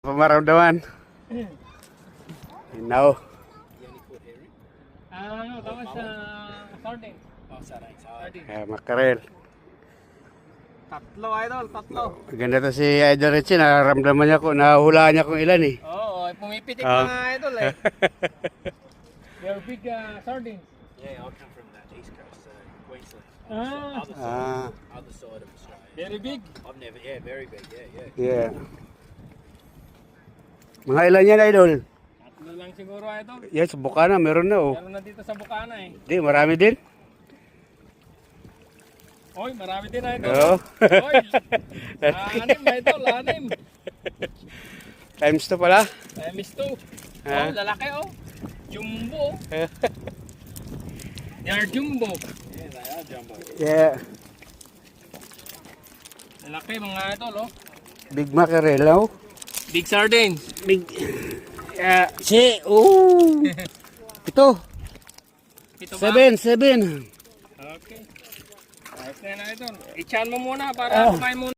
Pamaramdaman. Now. No, that was sardine. Oh, sardine. Makarel. Tatlo, idol, tatlo. Ganda to si Idol Richie. Nararamdaman niya ko. Nahulaan niya kung ilan eh. Oo, pumipitik mga idol eh. They're big sardines. Yeah, I'll come from that east coast, Queensland. Other side of Australia. Very big. I've never, very big, yeah. Yeah. Mga ilan yan, Idol? Tatlo lang siguro idol. Yes, sa Bukana, meron na oh. Meron na dito sa Bukana eh. Di, marami din. Oy, marami din idol. Oo. Oy, anim idol, anim. Times 2 pala. Miss 2. Ah. Oh, lalaki oh. Jumbo. They are jumbo. Yeah, they are jumbo. Yeah. Lalaki mga idol oh. Big mackerel, oh. Big sardines. Big. Oh. Ito. Ito ba? 7. Okay. Ayos na yun idol. I-chan mo muna para kumain muna.